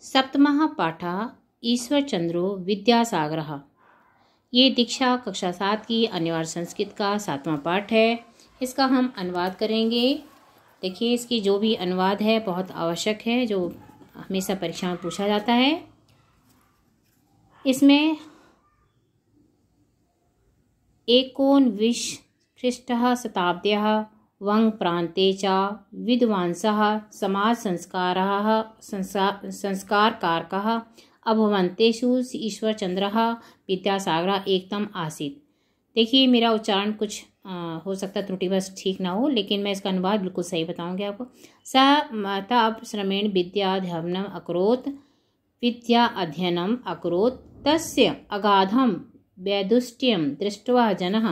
सप्तमः पाठः ईश्वरचंद्रो विद्यासागरः। ये दीक्षा कक्षा 7 की अनिवार्य संस्कृत का 7वां पाठ है। इसका हम अनुवाद करेंगे। देखिए, इसकी जो भी अनुवाद है बहुत आवश्यक है, जो हमेशा परीक्षा में पूछा जाता है। इसमें एकोनविंश ख्रीष्टः शताब्द्याः वंग प्रान्ते च विद्वांसः समाज संस्कारकारकः अभवन्तेषु ईश्वरचंद्रः विद्यासागरः एकतम आसीत्। देखिए, मेरा उच्चारण कुछ हो सकता है त्रुटि बस ठीक ना हो, लेकिन मैं इसका अनुवाद बिल्कुल सही बताऊंगी आपको। स माता श्रमेण विद्या अध्ययनम अकरोत् तस्य अगाधम वैदुष्ट्यम दृष्ट्वा जनः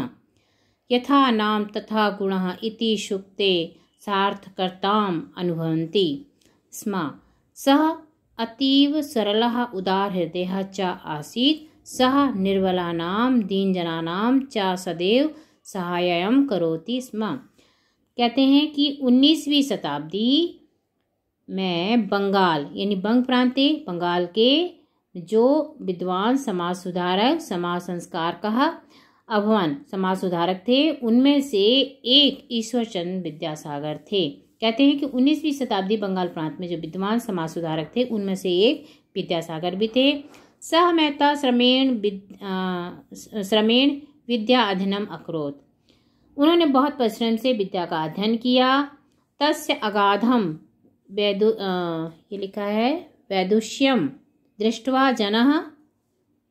यथा नाम तथा गुणः इति सूक्ते सार्थकताम् अनुभवन्ति स्म। सः अतीव सरलः उदारहृदयः च आसीत्। सः निर्बलानां दीनजनानां च सदैव सहायं करोति स्म। कहते हैं कि 19वीं शताब्दी में बंगाल यानी बंग प्रांते, बंगाल के जो विद्वान समाज सुधारक, समाज संस्कार का अभवन समाज सुधारक थे, उनमें से एक ईश्वरचंद्र विद्यासागर थे। कहते हैं कि 19वीं शताब्दी बंगाल प्रांत में जो विद्वान समाज सुधारक थे, उनमें से एक विद्यासागर भी थे। सह मेहता श्रमेण विद्या अध्ययनम अकरोत्। उन्होंने बहुत परिश्रम से विद्या का अध्ययन किया। तस्य अगाधम ये लिखा है वैदुष्यम दृष्ट्वा जनः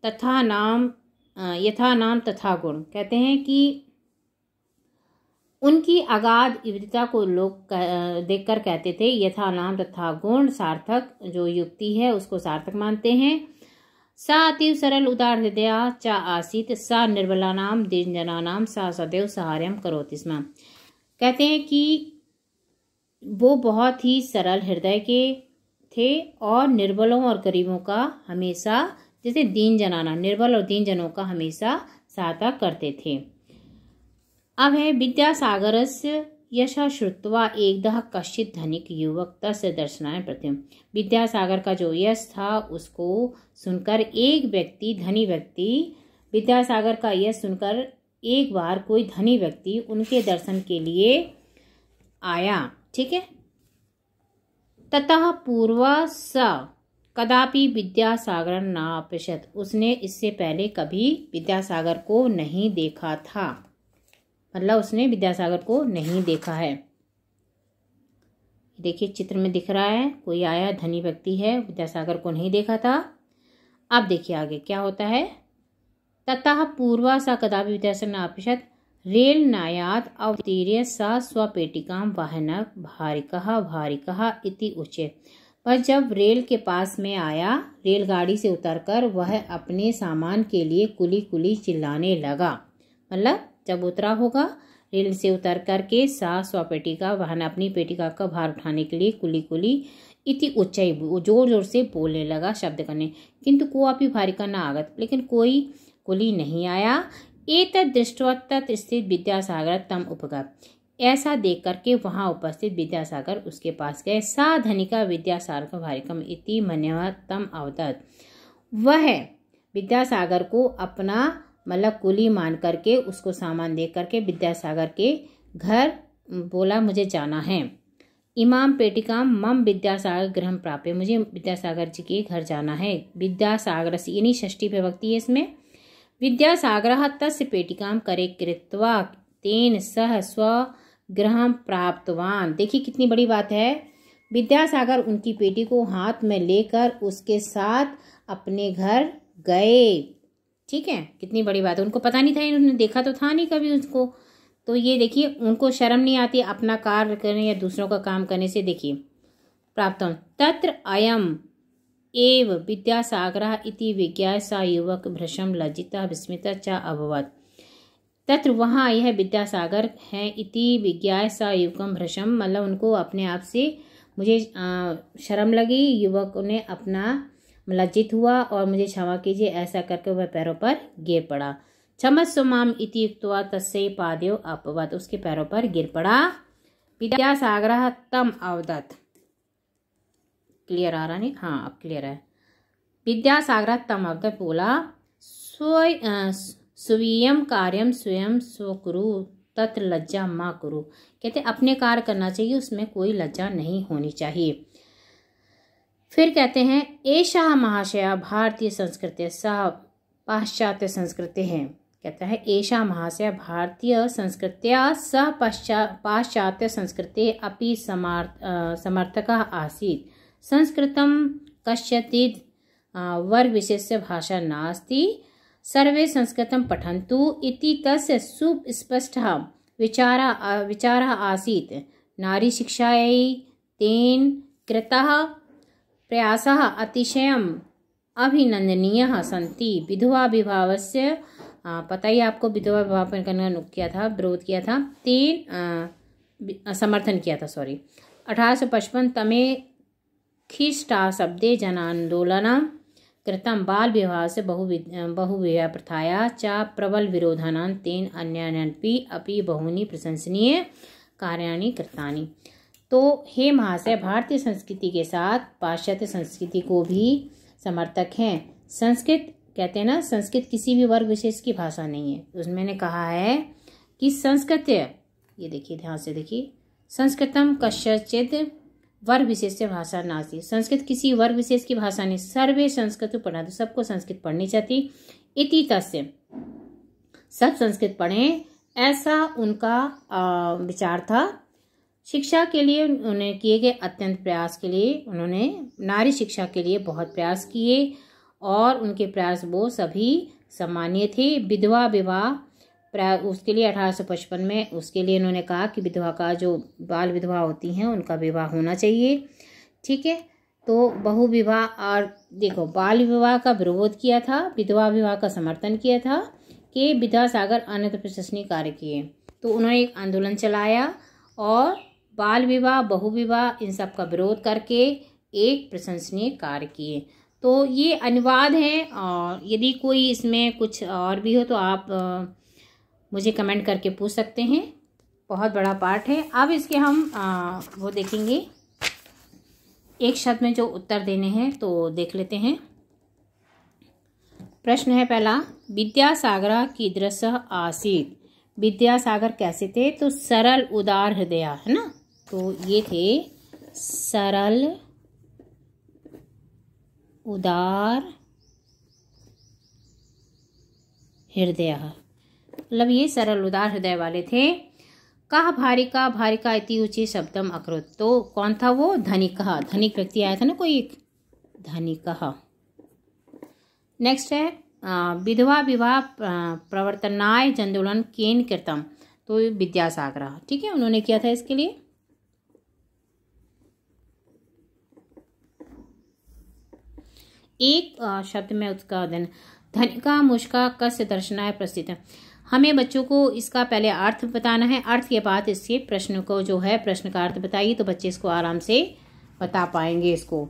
तथा नाम यथा नाम तथा गुण। कहते हैं कि उनकी अगाध विद्वता को लोग देखकर कहते थे यथा नाम तथा गुण, सार्थक जो युक्ति है उसको सार्थक मानते हैं। सा अतीव सरल उदार हृदय च आसीत। सा निर्बलानाम दीनजनानां सा सदैव सहायं करोति स्म। कहते हैं कि वो बहुत ही सरल हृदय के थे और निर्बलों और गरीबों का हमेशा, जैसे दीन जनाना, निर्बल और दीन जनों का हमेशा सहायता करते थे। अब है विद्यासागरस्य यशः श्रुत्वा एकदा कश्चित् धनिक युवक तस्य दर्शनाय प्रत्यम। विद्यासागर का जो यश था उसको सुनकर एक व्यक्ति, धनी व्यक्ति, विद्यासागर का यश सुनकर एक बार कोई धनी व्यक्ति उनके दर्शन के लिए आया। ठीक है। ततः पूर्व स कदापि विद्यासागर नापश्यत्। उसने इससे पहले कभी विद्यासागर को नहीं देखा था, मतलब उसने विद्यासागर को नहीं देखा है। देखिए, चित्र में दिख रहा है, कोई आया, धनी व्यक्ति है, विद्यासागर को नहीं देखा था। अब देखिए आगे क्या होता है। ततः पूर्वा सा कदापि विद्यासागर नापश्यत् रेल नायात अवतीर्य सा स्वपेटिकां वाहनक भारिकः इति उच्यते। पर जब रेल के पास में आया, रेलगाड़ी से उतरकर वह अपने सामान के लिए कुली कुली चिल्लाने लगा। मतलब जब उतरा होगा रेल से उतर करके सा स्वपेटिका वाहन, अपनी पेटिका का भार उठाने के लिए कुली कुली इति उच्चै, जोर जोर से बोलने लगा, शब्द करने। किंतु कोऽपि भारिका न आगत, लेकिन कोई कुली नहीं आया। एतद् दृष्ट्वा तत् स्थित विद्यासागर तम उपगत। ऐसा देख करके वहां उपस्थित विद्यासागर उसके पास गए। सा धनिका विद्यासागर भारिकम इति मन्यः तम अवदत्। वह विद्यासागर को अपना मतलब कुली मान करके, उसको सामान दे करके विद्यासागर के घर बोला, मुझे जाना है। इमाम पेटिकाम मम विद्यासागर गृहम प्राप्य। मुझे विद्यासागर जी के घर जाना है। विद्यासागर यानी षष्ठी विभक्ति है इसमें। विद्यासागरः तस्य पेटिकां करे कृत्वा तेन सह स्वगृहं प्राप्तवान। देखिए कितनी बड़ी बात है। विद्यासागर उनकी पेटी को हाथ में लेकर उसके साथ अपने घर गए। ठीक है, कितनी बड़ी बात है। उनको पता नहीं था, इन्होंने देखा तो था नहीं कभी उसको। तो ये देखिए, उनको शर्म नहीं आती अपना कार्य करने या दूसरों का काम करने से। देखिए, प्राप्त तत्र अयम एव विद्यासागरः इति विज्ञाय सा युवक भृशं लज्जितः विस्मितः च अभवत्। तत्र वहाँ यह विद्यासागर है, इति विज्ञाय सा युवकम भृशम, मतलब उनको अपने आप से मुझे शर्म लगी, युवक ने अपना लज्जित हुआ और मुझे क्षमा कीजिए, ऐसा करके वह पैरों पर गिर पड़ा। क्षमस्व माम इति युक्त्वा तस्यै पादयोः अपवत्। उसके पैरों पर गिर पड़ा। विद्यासागरः तम अवदत्। क्लियर आ रहा नहीं? हाँ अब क्लियर है। विद्यासागर तम अवदत् बोला स्वीयं कार्यम स्वयं स्वकुरु तत् लज्जा मा कुरु। कहते अपने कार्य करना चाहिए, उसमें कोई लज्जा नहीं होनी चाहिए। फिर कहते हैं एषः महाशया भारतीय संस्कृति सह पाश्चात्य संस्कृति है। कहता है एषः महाशया भारतीय संस्कृत्या सह पाश्चात्य संस्कृति अपि समर्थकः आसीत्। संस्कृतं कस्यचित् वर्ग विशेष्य भाषा नास्ति, सर्वे संस्कृतं पठन्तु इति तस्य सुस्पष्टः विचारः आसीत्। नारी शिक्षायै तेन कृतः प्रयासः अतिशयम् अभिनंदनीयः सन्ति। विधवा विवाहस्य पता ही आपको, विधवा विवाह पर करना किया था, विरोध किया था, तेन समर्थन किया था 1855 तमे खिष्टा शब्दे जनांदोलनं कृतं। बाल विवाह से बहुविवाह प्रथाया च प्रबल विरोधानां तेन अन्यान्यपि अपि बहूनि प्रशंसनीय कार्याणि कृतानि। तो हे महाशय, भारतीय संस्कृति के साथ पाश्चात्य संस्कृति को भी समर्थक हैं। संस्कृत कहते हैं ना, संस्कृत किसी भी वर्ग विशेष की भाषा नहीं है। उसमें मैंने कहा है कि संस्कृत, ये देखिए ध्यान से देखिए, संस्कृतम कस्यचित् वर्ग विशेष भाषा नास्ति। संस्कृत किसी वर्ग विशेष की भाषा नहीं, सर्वे संस्कृत पढ़ा, तो सबको संस्कृत पढ़नी चाहिए। इति तस्य, सब संस्कृत पढ़ें, ऐसा उनका विचार था। शिक्षा के लिए उन्होंने किए गए अत्यंत प्रयास के लिए, उन्होंने नारी शिक्षा के लिए बहुत प्रयास किए और उनके प्रयास वो सभी सम्मानीय थे। विधवा विवाह उसके लिए 1855 में उसके लिए उन्होंने कहा कि विधवा का जो बाल विधवा होती हैं उनका विवाह होना चाहिए। ठीक है, तो बहु विवाह और देखो, बाल विवाह का विरोध किया था, विधवा विवाह का समर्थन किया था कि विद्यासागर अनंत प्रशंसनीय कार्य किए। तो उन्होंने एक आंदोलन चलाया और बाल विवाह बहु विवाह इन सब का विरोध करके एक प्रशंसनीय कार्य किए। तो ये अनुवाद है, और यदि कोई इसमें कुछ और भी हो तो आप मुझे कमेंट करके पूछ सकते हैं। बहुत बड़ा पार्ट है। अब इसके हम वो देखेंगे, एक शब्द में जो उत्तर देने हैं तो देख लेते हैं। प्रश्न है पहला, विद्यासागर कीदृश आसीत्। विद्यासागर कैसे थे? तो सरल उदार हृदय, है ना, तो ये थे सरल उदार हृदय, मतलब ये सरल उदार हृदय वाले थे। कह भारिका भारिका इति उच्च शब्दम अकरोत्। तो कौन था वो? धनिकः, धनिक व्यक्ति आया था ना कोई एक, धनिकः। नेक्स्ट है विधवा विवाह प्रवर्तनाय आंदोलन केन कृतम। तो विद्यासागर, ठीक है, उन्होंने किया था इसके लिए। एक शब्द में उसका धनिका मुष्का कस्य दर्शनाय प्रसिद्ध। हमें बच्चों को इसका पहले अर्थ बताना है, अर्थ के बाद इसके प्रश्न को जो है प्रश्न का अर्थ बताइए, तो बच्चे इसको आराम से बता पाएंगे। इसको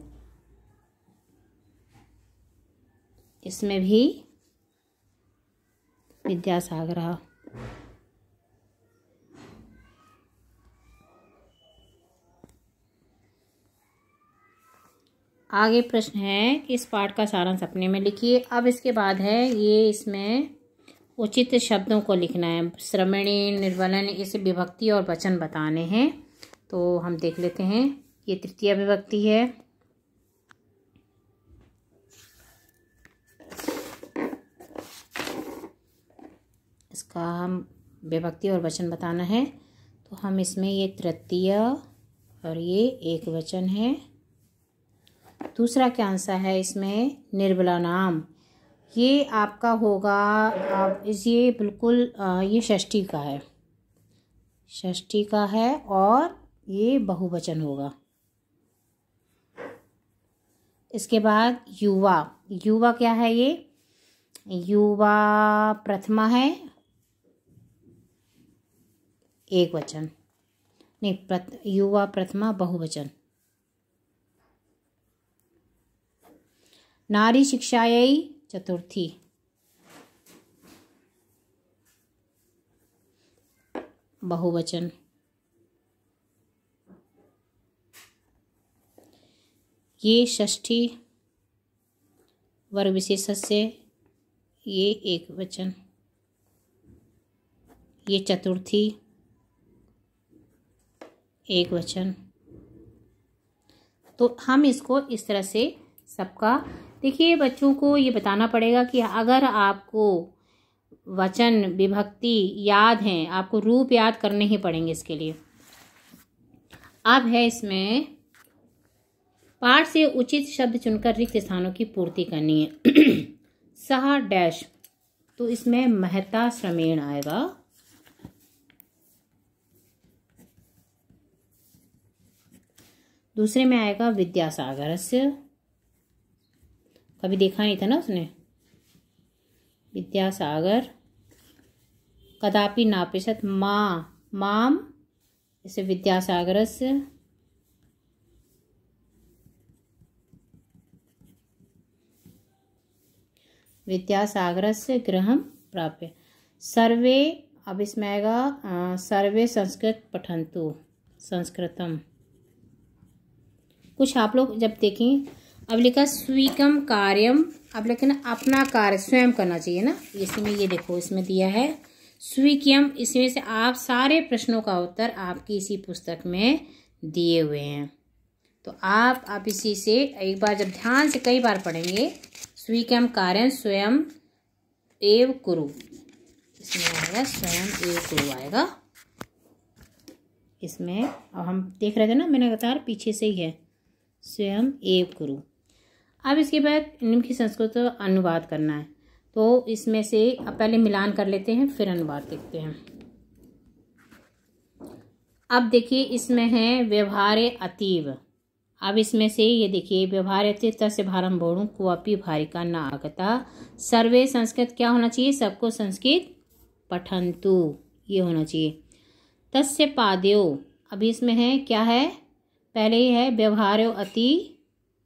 इसमें भी विद्यासागर। आगे प्रश्न है कि इस पाठ का सारांश अपने में लिखिए। अब इसके बाद है ये, इसमें उचित शब्दों को लिखना है। श्रमणी, निर्वलन, इस विभक्ति और वचन बताने हैं। तो हम देख लेते हैं। ये तृतीय विभक्ति है। इसका हम विभक्ति और वचन बताना है। तो हम इसमें ये तृतीय और ये एक वचन है। दूसरा क्या आंसर है इसमें? निर्बलानाम। ये आपका होगा, आप ये बिल्कुल ये षष्ठी का है, षष्ठी का है और ये बहुवचन होगा। इसके बाद युवा, युवा क्या है? ये युवा प्रथमा है, एक वचन नहीं, युवा प्रथमा बहुवचन। नारी शिक्षायै चतुर्थी, बहुवचन। ये षष्ठी वर्ग विशेष से, ये एक वचन, ये चतुर्थी एक वचन। तो हम इसको इस तरह से सबका, देखिए बच्चों को ये बताना पड़ेगा कि अगर आपको वचन विभक्ति याद हैं, आपको रूप याद करने ही पड़ेंगे इसके लिए। अब है इसमें पाठ से उचित शब्द चुनकर रिक्त स्थानों की पूर्ति करनी है। सह डैश, तो इसमें महता श्रमेण आएगा। दूसरे में आएगा विद्यासागरस्य, कभी देखा नहीं था ना उसने, विद्यासागर। कदापि नापेक्षत माम, इसे विद्यासागरस्य। विद्यासागरस्य गृहं प्राप्य। सर्वे, अब इसमें आएगा सर्वे संस्कृत पठन्तु, संस्कृतम। कुछ आप लोग जब देखें, अब लिखा स्वीकम कार्यम, अब लेकिन अपना कार्य स्वयं करना चाहिए ना। इसमें ये देखो, इसमें दिया है स्वीकम, इसमें से आप सारे प्रश्नों का उत्तर आपकी इसी पुस्तक में दिए हुए हैं। तो आप इसी से एक बार जब ध्यान से कई बार पढ़ेंगे, स्वीकम कार्यम स्वयं एव कुरु, इसमें आएगा स्वयं एव कुरु आएगा इसमें। अब हम देख रहे थे ना, मैंने बताया पीछे से ही है, स्वयं एव कुरु। अब इसके बाद निम्न की संस्कृत अनुवाद करना है, तो इसमें से अब पहले मिलान कर लेते हैं, फिर अनुवाद देखते हैं। अब देखिए इसमें है व्यवहारे अतीव। अब इसमें से ये देखिए व्यवहार अतीव तस्य भारम बोड़ू कुअपि भारिका न आगता। सर्वे संस्कृत क्या होना चाहिए, सबको संस्कृत पठन्तु, ये होना चाहिए। तस्य पाद्यो, अभी इसमें है क्या है, पहले ही है व्यवहारो अति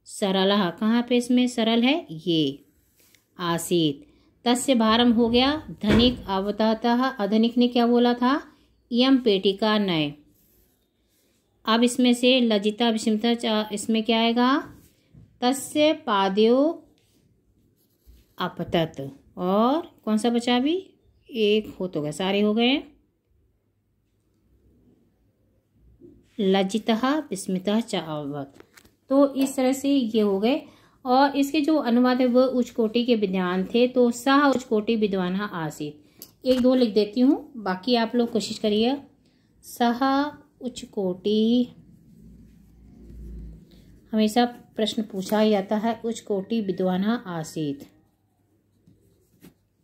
सरलः, कहाँ पे इसमें सरल है, ये आसीत। तस्य भारम हो गया धनिक अवतः, अधनिक ने क्या बोला था, इयम पेटिका नय। अब इसमें से लज्जिता विस्मिता, इसमें क्या आएगा, तस्य पाद्यो अपतत, और कौन सा बचा अभी, एक हो तो गए, सारे हो गए, लज्जितः विस्मितः च अभवत्। तो इस तरह से ये हो गए। और इसके जो अनुवाद है वो उच्च कोटि के विद्वान थे, तो सह उच्च कोटि विद्वान आसीत। एक दो लिख देती हूँ, बाकी आप लोग कोशिश करिए। सह उच्च कोटि, हमेशा प्रश्न पूछा ही जाता है, उच्च कोटि विद्वान आसीत,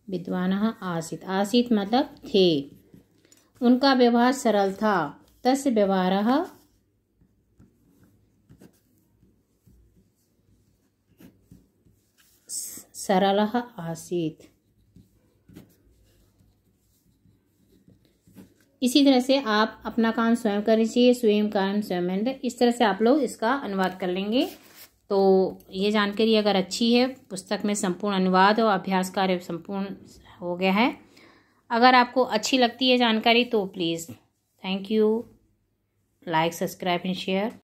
विद्वान आसीत, आसीत मतलब थे, उनका व्यवहार सरल था। तस्य व्यवहारः सरलः आसीत। इसी तरह से आप अपना काम स्वयं कर लीजिए, स्वयं काम स्वयं, इस तरह से आप लोग इसका अनुवाद कर लेंगे। तो ये जानकारी अगर अच्छी है, पुस्तक में संपूर्ण अनुवाद और अभ्यास कार्य संपूर्ण हो गया है। अगर आपको अच्छी लगती है जानकारी तो please thank you, like, subscribe and share.